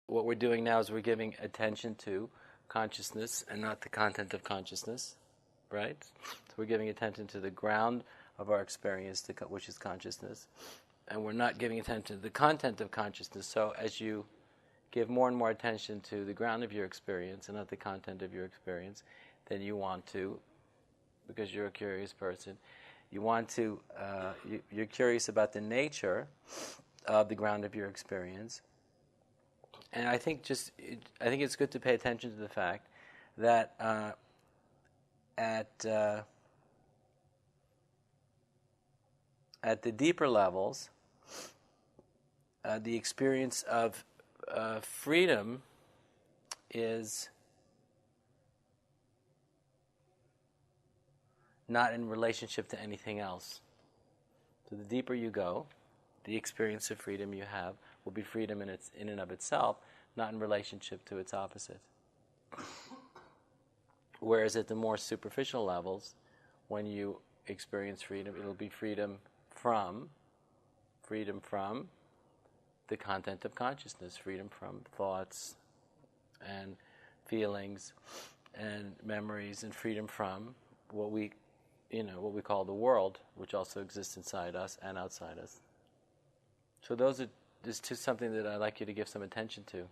what we're doing now is we're giving attention to consciousness and not the content of consciousness, right? So we're giving attention to the ground of our experience, which is consciousness, and we're not giving attention to the content of consciousness. So as you give more and more attention to the ground of your experience and not the content of your experience, then you want to, because you're a curious person, you want to, you're curious about the nature of the ground of your experience. And I think I think it's good to pay attention to the fact that at the deeper levels, the experience of freedom is not in relationship to anything else. So the deeper you go, the experience of freedom you have will be freedom in and of itself, not in relationship to its opposite. Whereas at the more superficial levels, when you experience freedom, it'll be freedom from the content of consciousness, freedom from thoughts and feelings and memories, and freedom from what we call the world, which also exists inside us and outside us. So this is just something that I'd like you to give some attention to.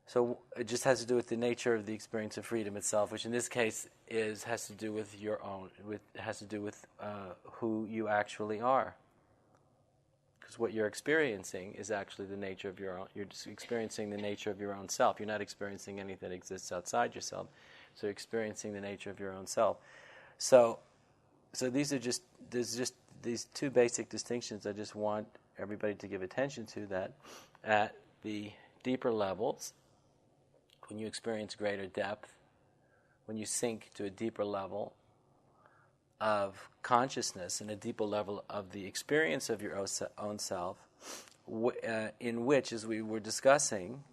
So it just has to do with the nature of the experience of freedom itself, which in this case has to do with your own, has to do with who you actually are. Because what you're experiencing is actually the nature of your own. You're just experiencing the nature of your own self. You're not experiencing anything that exists outside yourself. So you're experiencing the nature of your own self. So there's just these two basic distinctions I just want everybody to give attention to, that at the deeper levels, when you experience greater depth, when you sink to a deeper level of consciousness and a deeper level of the experience of your own self, in which, as we've been discussing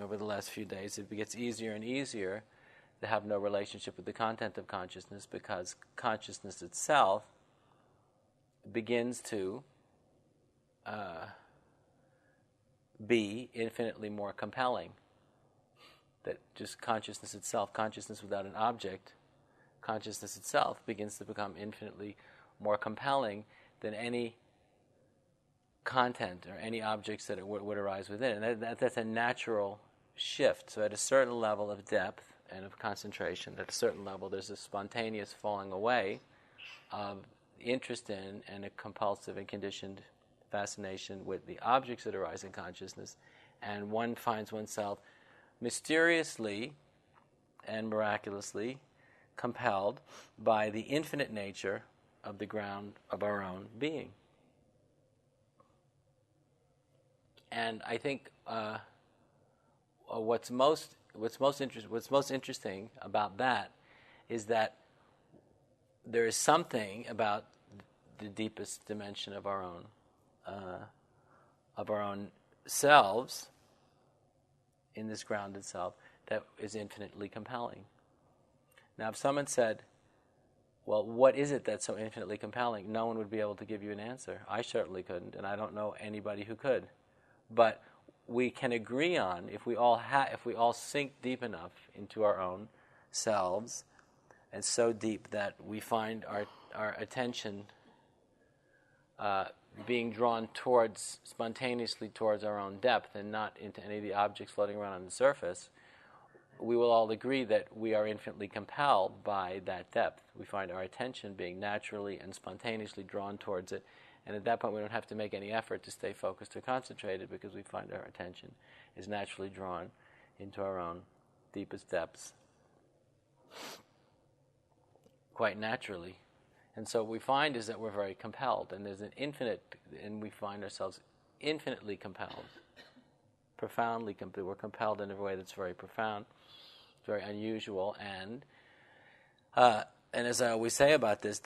over the last few days, it gets easier and easier to have no relationship with the content of consciousness, because consciousness itself begins to be infinitely more compelling. That just consciousness itself, consciousness without an object, consciousness itself begins to become infinitely more compelling than any content or any objects that it would arise within. And that's a natural shift. So at a certain level of depth and of concentration, at a certain level there's a spontaneous falling away of interest in and a compulsive and conditioned fascination with the objects that arise in consciousness, and one finds oneself mysteriously and miraculously compelled by the infinite nature of the ground of our own being. And I think what's most interesting about that is that there is something about the deepest dimension of our own selves in this grounded self that is infinitely compelling. Now, if someone said, well, what is it that's so infinitely compelling? No one would be able to give you an answer. I certainly couldn't, and I don't know anybody who could. But we can agree on, if we all sink deep enough into our own selves, and so deep that we find our attention being drawn spontaneously towards our own depth and not into any of the objects floating around on the surface, we will all agree that we are infinitely compelled by that depth. We find our attention being naturally and spontaneously drawn towards it, and at that point we don't have to make any effort to stay focused or concentrated, because we find our attention is naturally drawn into our own deepest depths quite naturally. And so what we find is that we're very compelled, and we find ourselves infinitely compelled, profoundly compelled. We're compelled in a way that's very profound, very unusual, and as I always say about this,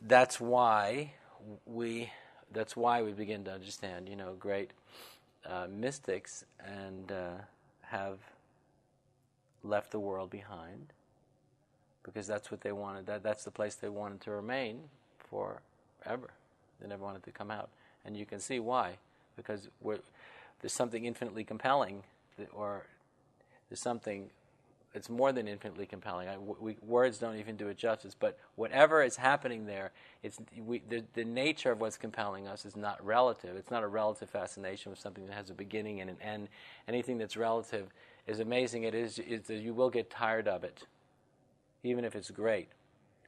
that's why we begin to understand, great mystics and have left the world behind, because that's what they wanted. That's the place they wanted to remain forever. They never wanted to come out, and you can see why. Because there's something infinitely compelling, or there's something it's more than infinitely compelling. Words don't even do it justice. But whatever is happening there, the nature of what's compelling us is not relative. It's not a relative fascination with something that has a beginning and an end. Anything that's relative, as amazing it is that you will get tired of it, even if it's great.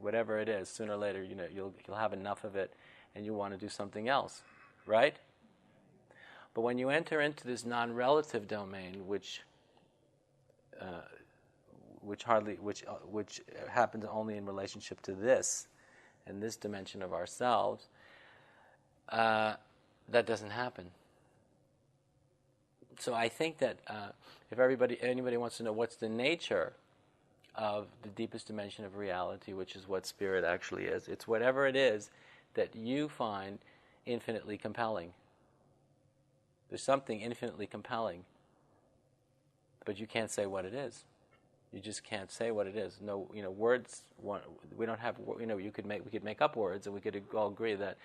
Whatever it is, sooner or later, you'll have enough of it, and you want to do something else, right? But when you enter into this non-relative domain, which happens only in relationship to this and this dimension of ourselves, that doesn't happen. So I think that if anybody wants to know what's the nature of the deepest dimension of reality, which is what spirit actually is, it's whatever it is that you find infinitely compelling. There's something infinitely compelling, but you can't say what it is. You just can't say what it is. No, words. We don't have. We could make up words, and we could all agree that,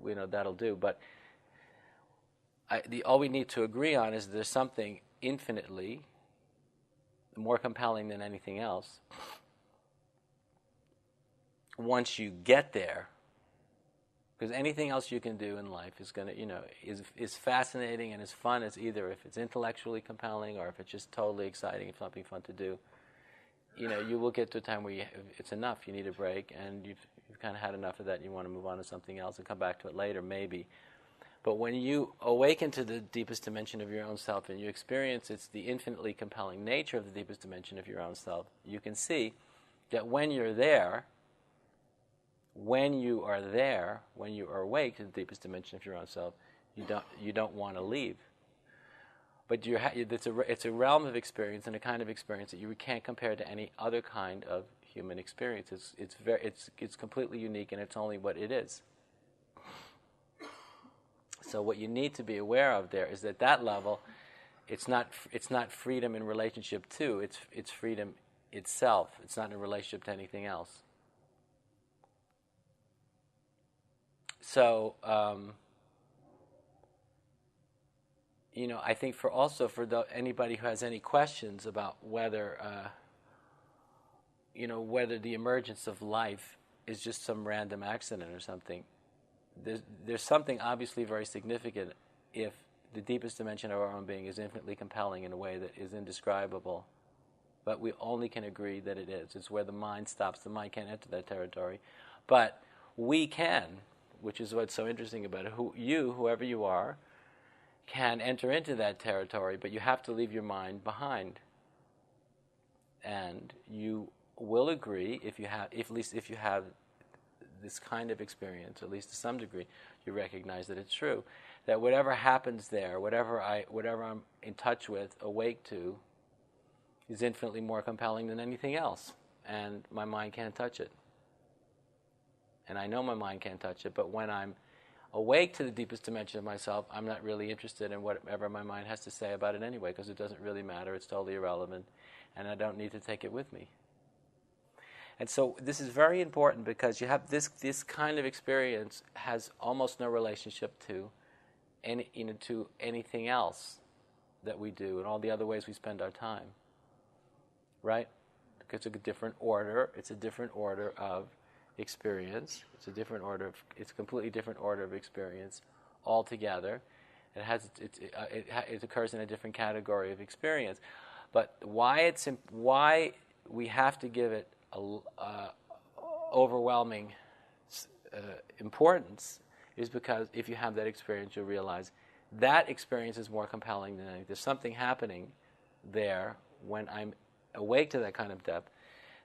that'll do. But all we need to agree on is there's something infinitely more compelling than anything else. Once you get there, because anything else you can do in life is going to, is fascinating and as fun as either if it's intellectually compelling or if it's just totally exciting, if something fun to do. You will get to a time where it's enough. You need a break, and you've kind of had enough of that. You want to move on to something else and come back to it later, maybe. But when you awaken to the deepest dimension of your own self and you experience it's the infinitely compelling nature of the deepest dimension of your own self, you can see that when you're there, when you are awake to the deepest dimension of your own self, you don't want to leave. But it's a realm of experience and a kind of experience that you can't compare to any other kind of human experience. It's completely unique, and it's only what it is. So what you need to be aware of there is that level, it's not freedom in relationship to, it's freedom itself. It's not in relationship to anything else. So, I think for anybody who has any questions about whether the emergence of life is just some random accident or something, there's something obviously very significant if the deepest dimension of our own being is infinitely compelling in a way that is indescribable. But we only can agree that it is. It's where the mind stops. The mind can't enter that territory. But we can, which is what's so interesting about it. Whoever you are, can enter into that territory, but you have to leave your mind behind. And you will agree, at least if you have this kind of experience, at least to some degree, you recognize that it's true. That whatever happens there, whatever I'm in touch with, awake to, is infinitely more compelling than anything else. And my mind can't touch it. And I know my mind can't touch it, but when I'm awake to the deepest dimension of myself, I'm not really interested in whatever my mind has to say about it anyway, because it doesn't really matter, it's totally irrelevant, and I don't need to take it with me. And so this is very important because you have this kind of experience has almost no relationship to anything else that we do and all the other ways we spend our time. Right? Because it's a different order. It's a different order of experience. It's a completely different order of experience altogether. It occurs in a different category of experience. But why we have to give it overwhelming importance is because if you have that experience, you'll realize that experience is more compelling than anything. There's something happening there when I'm awake to that kind of depth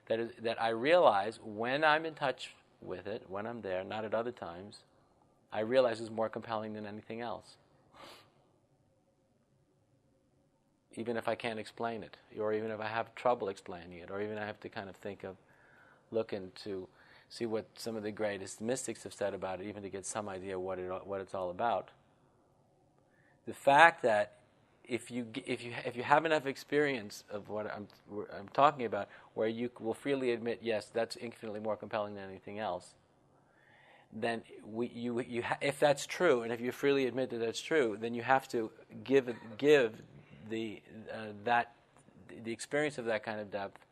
that I realize when I'm in touch with it, when I'm there, not at other times, I realize is more compelling than anything else. Even if I can't explain it, or even if I have trouble explaining it, or even I have to kind of look into, see what some of the greatest mystics have said about it, even to get some idea what it's all about. The fact that if you have enough experience of what I'm talking about, where you will freely admit, yes, that's infinitely more compelling than anything else, then if that's true, and if you freely admit that that's true, then you have to give the experience of that kind of depth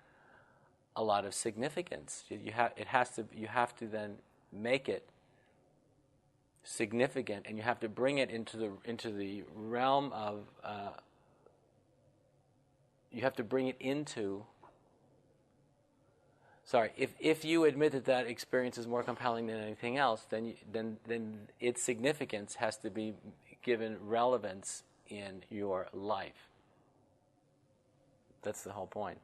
a lot of significance. You have to then make it significant, and you have to bring it into the realm of you have to bring it into. Sorry, if you admit that experience is more compelling than anything else, then its significance has to be given relevance in your life. That's the whole point.